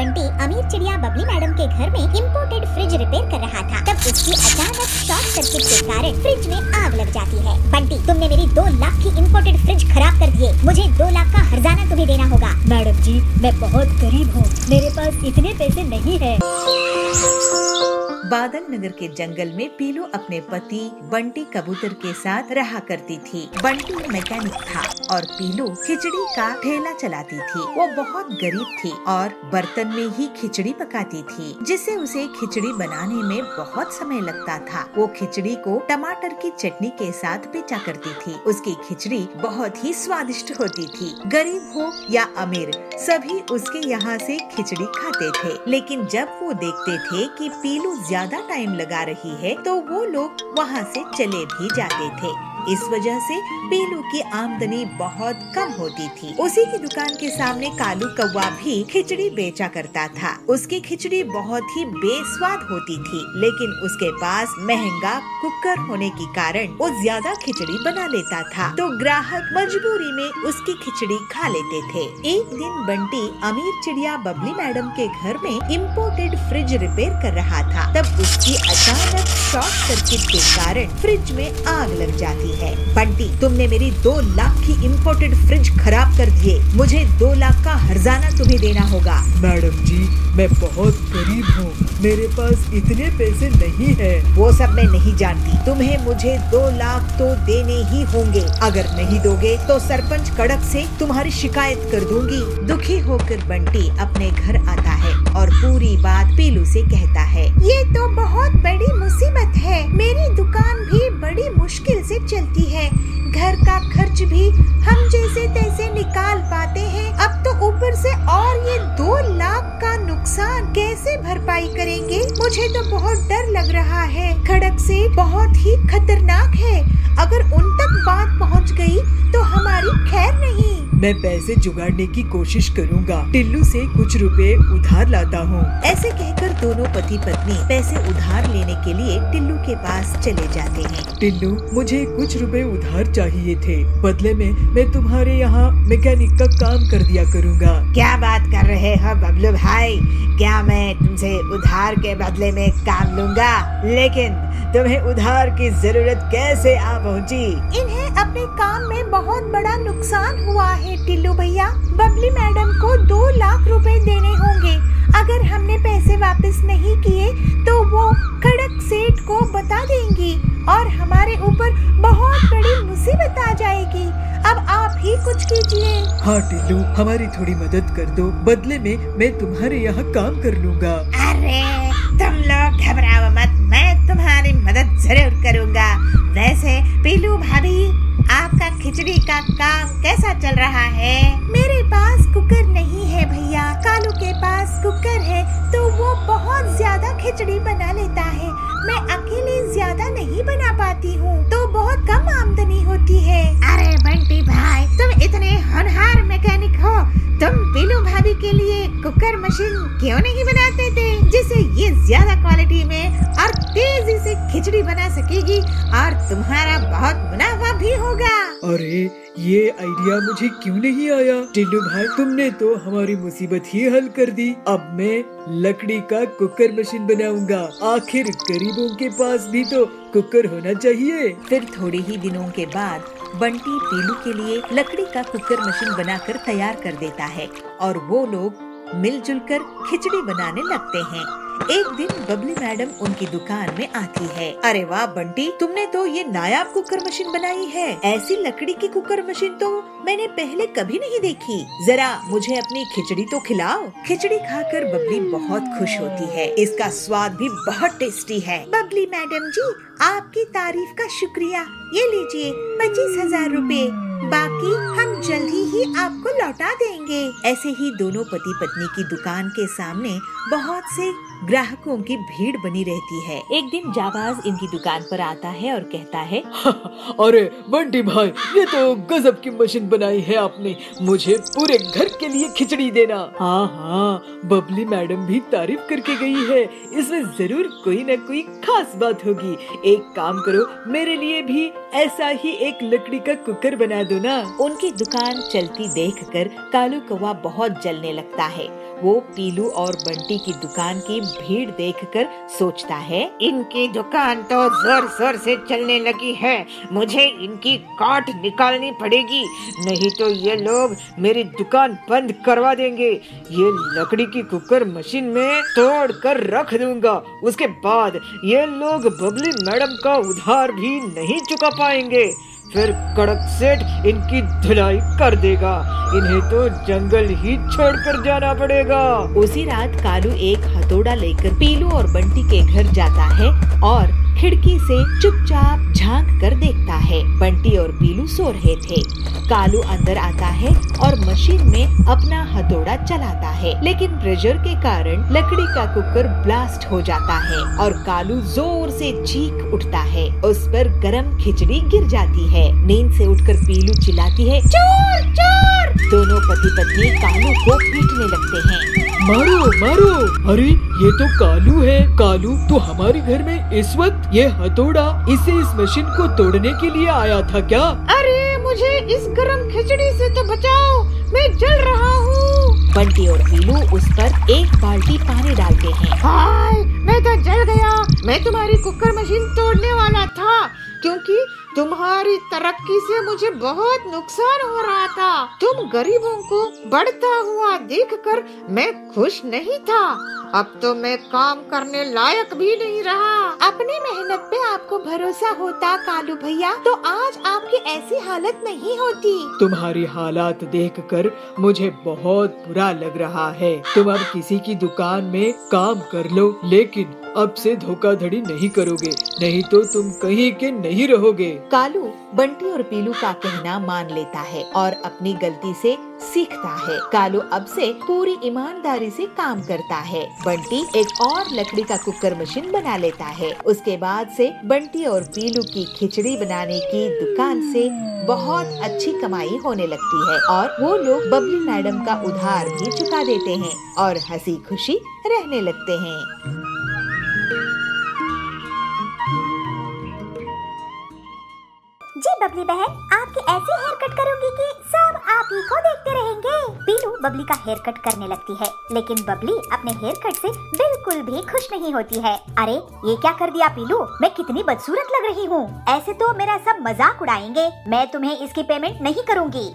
बंटी अमीर चिड़िया बबली मैडम के घर में इम्पोर्टेड फ्रिज रिपेयर कर रहा था, तब उसकी अचानक शॉर्ट सर्किट के कारण फ्रिज में आग लग जाती है। बंटी, तुमने मेरी 2 लाख की इम्पोर्टेड फ्रिज खराब कर दिए, मुझे 2 लाख का हर्जाना तुम्हें देना होगा। मैडम जी, मैं बहुत गरीब हूँ, मेरे पास इतने पैसे नहीं है। बादल नगर के जंगल में पीलू अपने पति बंटी कबूतर के साथ रहा करती थी। बंटी मैकेनिक था और पीलू खिचड़ी का ठेला चलाती थी। वो बहुत गरीब थी और बर्तन में ही खिचड़ी पकाती थी, जिससे उसे खिचड़ी बनाने में बहुत समय लगता था। वो खिचड़ी को टमाटर की चटनी के साथ बेचा करती थी। उसकी खिचड़ी बहुत ही स्वादिष्ट होती थी। गरीब हो या अमीर, सभी उसके यहाँ से खिचड़ी खाते थे। लेकिन जब वो देखते थे कि पीलू ज्यादा टाइम लगा रही है, तो वो लोग वहाँ से चले भी जाते थे। इस वजह से पीलू की आमदनी बहुत कम होती थी। उसी की दुकान के सामने कालू कौवा भी खिचड़ी बेचा करता था। उसकी खिचड़ी बहुत ही बेस्वाद होती थी, लेकिन उसके पास महंगा कुकर होने के कारण वो ज्यादा खिचड़ी बना लेता था, तो ग्राहक मजबूरी में उसकी खिचड़ी खा लेते थे। एक दिन बंटी अमीर चिड़िया बबली मैडम के घर में इम्पोर्टेड फ्रिज रिपेयर कर रहा था, तब उसकी अचानक शॉर्ट सर्किट के कारण फ्रिज में आग लग जाती है। बंटी, तुमने मेरी 2 लाख की इम्पोर्टेड फ्रिज खराब कर दिए, मुझे 2 लाख का हर्जाना तुम्हें देना होगा। मैडम जी, मैं बहुत गरीब हूँ, मेरे पास इतने पैसे नहीं है। वो सब मैं नहीं जानती, तुम्हें मुझे 2 लाख तो देने ही होंगे। अगर नहीं दोगे तो सरपंच कड़क से तुम्हारी शिकायत कर दूंगी। दुखी होकर बंटी अपने घर आता है और पूरी बात पीलू से कहता है। ये तो बहुत बड़ी मुसीबत है, मेरी दुकान भी बड़ी मुश्किल से चलती है, घर का खर्च भी हम जैसे तैसे निकाल पाते हैं, अब तो ऊपर से और ये 2 लाख का नुकसान कैसे भरपाई करेंगे। मुझे तो बहुत डर लग रहा है, खड़क से बहुत ही खतरनाक है, अगर उन तक बात पहुंच गई तो हमारी खैर नहीं। मैं पैसे जुगाड़ने की कोशिश करूँगा, टिल्लू से कुछ रुपए उधार लाता हूँ। ऐसे कहकर दोनों पति पत्नी पैसे उधार लेने के लिए टिल्लू के पास चले जाते हैं। टिल्लू, मुझे कुछ रुपए उधार चाहिए थे, बदले में मैं तुम्हारे यहाँ मैकेनिक का काम कर दिया करूँगा। क्या बात कर रहे हो बबलू भाई, क्या मैं तुमसे उधार के बदले में काम लूँगा? लेकिन तुम्हें उधार की जरूरत कैसे आ पहुँची? इन्हें अपने काम में बहुत बड़ा नुकसान हुआ है टिल्लू भैया, बबली मैडम को 2 लाख रुपए देने होंगे। अगर हमने पैसे वापस नहीं किए तो वो खड़क सेठ को बता देंगी और हमारे ऊपर बहुत बड़ी मुसीबत आ जाएगी। अब आप ही कुछ कीजिए। हाँ टिल्लू, हमारी थोड़ी मदद कर दो, बदले में मैं तुम्हारे यहाँ काम कर लूँगा। अरे तुम लोग घबराओ मत, मैं तुम्हारी मदद जरूर करूँगा। वैसे पीलू भाभी, आपका खिचड़ी का काम कैसा चल रहा है? मेरे पास कुकर नहीं है भैया, कालू के पास कुकर है तो वो बहुत ज्यादा खिचड़ी बना लेता है, मैं अकेले ज्यादा नहीं बना पाती हूँ, तो बहुत कम आमदनी होती है। अरे बंटी भाई, तुम इतने होनहार मैकेनिक हो, तुम पीलू भाभी के लिए कुकर मशीन क्यों नहीं बनाते थे, जिससे ये ज्यादा क्वालिटी में और तेजी से खिचड़ी बना सकेगी और तुम्हारा बहुत मुनाफा भी होगा। अरे ये आइडिया मुझे क्यों नहीं आया? टिल्लू भाई, तुमने तो हमारी मुसीबत ही हल कर दी। अब मैं लकड़ी का कुकर मशीन बनाऊंगा, आखिर गरीबों के पास भी तो कुकर होना चाहिए। फिर थोड़े ही दिनों के बाद बंटी पीलू के लिए लकड़ी का कुकर मशीन बनाकर तैयार कर देता है और वो लोग मिलजुल कर खिचड़ी बनाने लगते हैं। एक दिन बबली मैडम उनकी दुकान में आती है। अरे वाह बंटी, तुमने तो ये नायाब कुकर मशीन बनाई है, ऐसी लकड़ी की कुकर मशीन तो मैंने पहले कभी नहीं देखी, जरा मुझे अपनी खिचड़ी तो खिलाओ। खिचड़ी खाकर बबली बहुत खुश होती है, इसका स्वाद भी बहुत टेस्टी है। बबली मैडम जी, आपकी तारीफ का शुक्रिया, ये लीजिए 25,000 रुपए, बाकी हम जल्दी ही आपको लौटा देंगे। ऐसे ही दोनों पति पत्नी की दुकान के सामने बहुत से ग्राहकों की भीड़ बनी रहती है। एक दिन जाबाज इनकी दुकान पर आता है और कहता है, अरे बंटी भाई, ये तो गजब की मशीन बनाई है आपने, मुझे पूरे घर के लिए खिचड़ी देना। हाँ हाँ, बबली मैडम भी तारीफ करके गई है, इसमें जरूर कोई न कोई खास बात होगी। एक काम करो, मेरे लिए भी ऐसा ही एक लकड़ी का कुकर बना दो ना। उनकी दुकान चलती देखकर कालू कौवा बहुत जलने लगता है। वो पीलू और बंटी की दुकान की भीड़ देखकर सोचता है, इनकी दुकान तो जोर जोर से चलने लगी है, मुझे इनकी काट निकालनी पड़ेगी, नहीं तो ये लोग मेरी दुकान बंद करवा देंगे। ये लकड़ी की कुकर मशीन में तोड़ कर रख दूंगा, उसके बाद ये लोग बबली मैडम का उधार भी नहीं चुका पाएंगे, फिर कड़क सेठ इनकी धुलाई कर देगा, इन्हें तो जंगल ही छोड़कर जाना पड़ेगा। उसी रात कालू एक हथौड़ा लेकर पीलू और बंटी के घर जाता है और खिड़की से चुपचाप झांक कर देखता है। बंटी और पीलू सो रहे थे। कालू अंदर आता है और मशीन में अपना हथौड़ा चलाता है, लेकिन प्रेशर के कारण लकड़ी का कुकर ब्लास्ट हो जाता है और कालू जोर से चीख उठता है। उस पर गरम खिचड़ी गिर जाती है। नींद से उठकर पीलू चिल्लाती है, चोर चोर। दोनों पति पत्नी कालू को पीटने लगते हैं। मारो मारो, अरे ये तो कालू है। कालू तो हमारे घर में इस वक्त ये हथौड़ा इस मशीन को तोड़ने के लिए आया था क्या? अरे मुझे इस गरम खिचड़ी से तो बचाओ, मैं जल रहा हूँ। बंटी और पीलू उस पर एक बाल्टी पानी डालते हैं। हाय, मैं तो जल गया। मैं तुम्हारी कुकर मशीन तोड़ने वाला था, क्योंकि तुम्हारी तरक्की से मुझे बहुत नुकसान हो रहा था। तुम गरीबों को बढ़ता हुआ देखकर मैं खुश नहीं था। अब तो मैं काम करने लायक भी नहीं रहा। अपनी मेहनत पे आपको भरोसा होता कालू भैया, तो आज आपकी ऐसी हालत नहीं होती। तुम्हारी हालात देखकर मुझे बहुत बुरा लग रहा है। तुम अब किसी की दुकान में काम कर लो, लेकिन अब से धोखाधड़ी नहीं करोगे, नहीं तो तुम कहीं के नहीं रहोगे। कालू बंटी और पीलू का कहना मान लेता है और अपनी गलती से सीखता है। कालू अब से पूरी ईमानदारी से काम करता है। बंटी एक और लकड़ी का कुकर मशीन बना लेता है। उसके बाद से बंटी और पीलू की खिचड़ी बनाने की दुकान से बहुत अच्छी कमाई होने लगती है और वो लोग बबली मैडम का उधार भी चुका देते हैं और हंसी खुशी रहने लगते हैं। जी बबली बहन, आपकी ऐसी हेयर कट करूंगी कि सब आप ही को देखते रहेंगे। पीलू बबली का हेयर कट करने लगती है, लेकिन बबली अपने हेयर कट से बिल्कुल भी खुश नहीं होती है। अरे ये क्या कर दिया पीलू, मैं कितनी बदसूरत लग रही हूँ। ऐसे तो मेरा सब मजाक उड़ाएंगे, मैं तुम्हें इसकी पेमेंट नहीं करूँगी।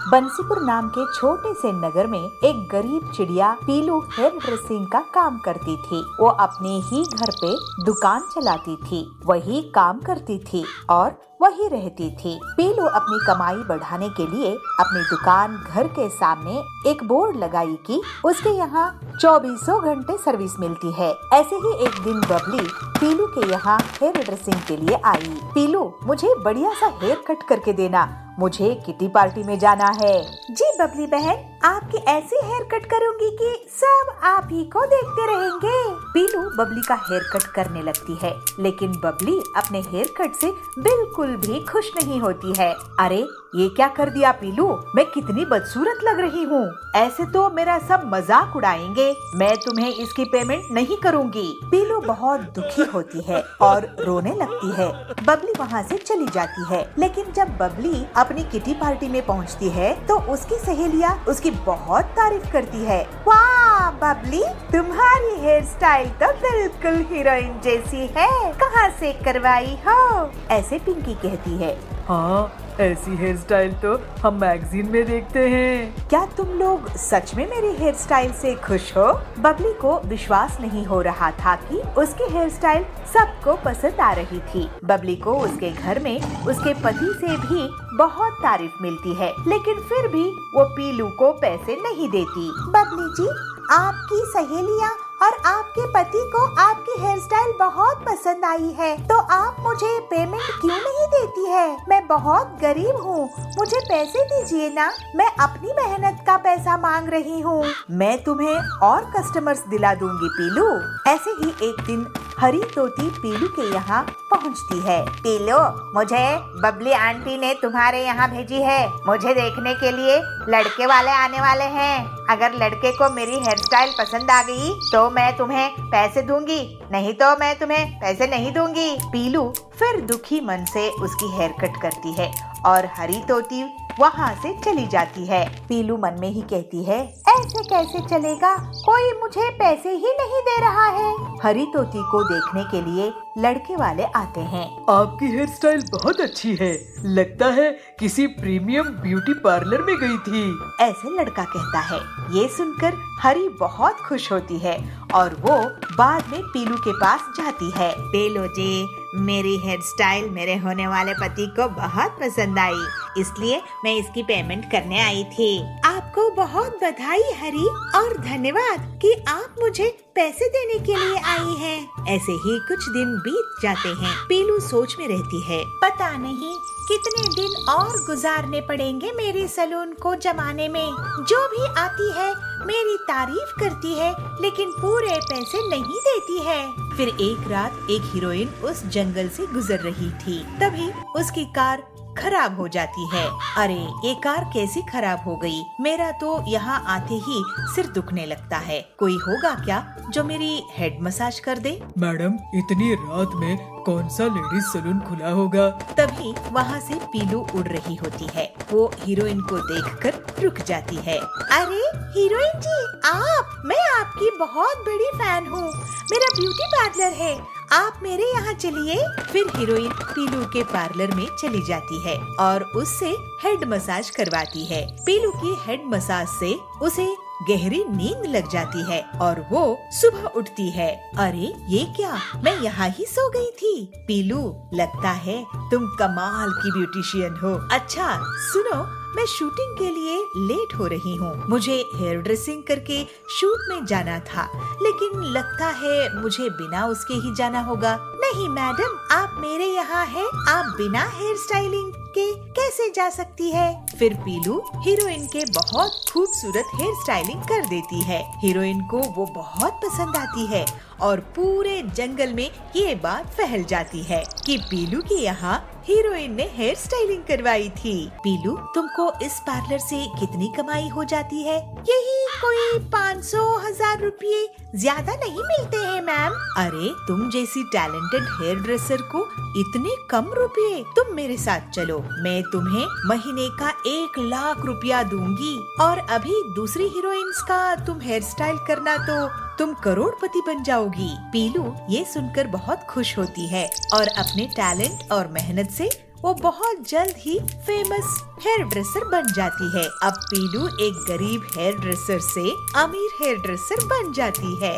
बंसीपुर नाम के छोटे से नगर में एक गरीब चिड़िया पीलू हेयर ड्रेसिंग का काम करती थी। वो अपने ही घर पे दुकान चलाती थी, वही काम करती थी और वही रहती थी। पीलू अपनी कमाई बढ़ाने के लिए अपनी दुकान घर के सामने एक बोर्ड लगाई कि उसके यहाँ 24 घंटे सर्विस मिलती है। ऐसे ही एक दिन बबली पीलू के यहाँ हेयर ड्रेसिंग के लिए आई। पीलू, मुझे बढ़िया सा हेयर कट करके देना, मुझे किटी पार्टी में जाना है। जी बबली बहन, आपकी ऐसी हेयर कट करूंगी कि सब आप ही को देखते रहेंगे। पीलू बबली का हेयर कट करने लगती है, लेकिन बबली अपने हेयर कट से बिल्कुल भी खुश नहीं होती है। अरे ये क्या कर दिया पीलू, मैं कितनी बदसूरत लग रही हूँ। ऐसे तो मेरा सब मजाक उड़ाएंगे, मैं तुम्हें इसकी पेमेंट नहीं करूँगी। पीलू बहुत दुखी होती है और रोने लगती है। बबली वहाँ से चली जाती है, लेकिन जब बबली अपनी किटी पार्टी में पहुँचती है तो उसकी सहेलियाँ उसकी बहुत तारीफ करती है। वाह बबली, तुम्हारी हेयर स्टाइल तो बिल्कुल हीरोइन जैसी है, कहाँ से करवाई हो? ऐसे पिंकी कहती है। हाँ, ऐसी हेयर स्टाइल तो हम मैगजीन में देखते हैं। क्या तुम लोग सच में मेरी हेयर स्टाइल से खुश हो? बबली को विश्वास नहीं हो रहा था कि उसकी हेयर स्टाइल सबको पसंद आ रही थी। बबली को उसके घर में उसके पति से भी बहुत तारीफ मिलती है, लेकिन फिर भी वो पीलू को पैसे नहीं देती। बबली जी, आपकी सहेलियाँ और आपके पति को आपकी हेयर स्टाइल बहुत पसंद आई है, तो आप मुझे पेमेंट क्यों नहीं देती है? मैं बहुत गरीब हूँ, मुझे पैसे दीजिए ना, मैं अपनी मेहनत का पैसा मांग रही हूँ। मैं तुम्हें और कस्टमर्स दिला दूंगी पीलू। ऐसे ही एक दिन हरी तोती पीलू के यहाँ पहुँचती है। पीलू, मुझे बबली आंटी ने तुम्हारे यहाँ भेजी है, मुझे देखने के लिए लड़के वाले आने वाले हैं। अगर लड़के को मेरी हेयर स्टाइल पसंद आ गई तो मैं तुम्हें पैसे दूंगी, नहीं तो मैं तुम्हें पैसे नहीं दूंगी। पीलू फिर दुखी मन से उसकी हेयर कट करती है और हरी तोती वहाँ से चली जाती है। पीलू मन में ही कहती है, ऐसे कैसे चलेगा, कोई मुझे पैसे ही नहीं दे रहा है। हरी तोती को देखने के लिए लड़के वाले आते हैं। आपकी हेयर स्टाइल बहुत अच्छी है, लगता है किसी प्रीमियम ब्यूटी पार्लर में गई थी। ऐसे लड़का कहता है। ये सुनकर हरी बहुत खुश होती है और वो बाद में पीलू के पास जाती है। पीलू जी, मेरी हेयर स्टाइल मेरे होने वाले पति को बहुत पसंद आई, इसलिए मैं इसकी पेमेंट करने आई थी। आपको बहुत बधाई हरी, और धन्यवाद कि आप मुझे पैसे देने के लिए आई हैं। ऐसे ही कुछ दिन बीत जाते हैं। पीलू सोच में रहती है, पता नहीं कितने दिन और गुजारने पड़ेंगे मेरे सैलून को जमाने में। जो भी आती है मेरी तारीफ करती है, लेकिन पूरे पैसे नहीं देती है। फिर एक रात एक हीरोइन उस जंगल से गुजर रही थी, तभी उसकी कार खराब हो जाती है। अरे ये कार कैसी खराब हो गई? मेरा तो यहाँ आते ही सिर दुखने लगता है। कोई होगा क्या जो मेरी हेड मसाज कर दे? मैडम, इतनी रात में कौन सा लेडीज सैलून खुला होगा? तभी वहाँ से पीलू उड़ रही होती है। वो हीरोइन को देखकर रुक जाती है। अरे हीरोइन जी, मैं आपकी बहुत बड़ी फैन हूँ। मेरा ब्यूटी पार्लर है, आप मेरे यहाँ चलिए। फिर हीरोइन पीलू के पार्लर में चली जाती है और उससे हेड मसाज करवाती है। पीलू की हेड मसाज से उसे गहरी नींद लग जाती है और वो सुबह उठती है। अरे ये क्या, मैं यहाँ ही सो गई थी। पीलू, लगता है तुम कमाल की ब्यूटिशियन हो। अच्छा सुनो, मैं शूटिंग के लिए लेट हो रही हूँ। मुझे हेयर ड्रेसिंग करके शूट में जाना था, लेकिन लगता है मुझे बिना उसके ही जाना होगा। नहीं मैडम, आप मेरे यहाँ हैं, आप बिना हेयर स्टाइलिंग के कैसे जा सकती है? फिर पीलू हीरोइन के बहुत खूबसूरत हेयर स्टाइलिंग कर देती है। हीरोइन को वो बहुत पसंद आती है और पूरे जंगल में ये बात फैल जाती है कि पीलू के यहाँ हीरोइन ने हेयर स्टाइलिंग करवाई थी। पीलू, तुमको इस पार्लर से कितनी कमाई हो जाती है? यही कोई 500,000 रुपये, ज्यादा नहीं मिलते हैं मैम। अरे तुम जैसी टैलेंटेड हेयर ड्रेसर को इतने कम रुपये? तुम मेरे साथ चलो, मैं तुम्हें महीने का 1 लाख रुपया दूंगी और अभी दूसरी हीरोइंस का तुम हेयर स्टाइल करना तो तुम करोड़पति बन जाओगी। पीलू ये सुनकर बहुत खुश होती है और अपने टैलेंट और मेहनत से वो बहुत जल्द ही फेमस हेयर ड्रेसर बन जाती है। अब पीलू एक गरीब हेयर ड्रेसर से अमीर हेयर ड्रेसर बन जाती है।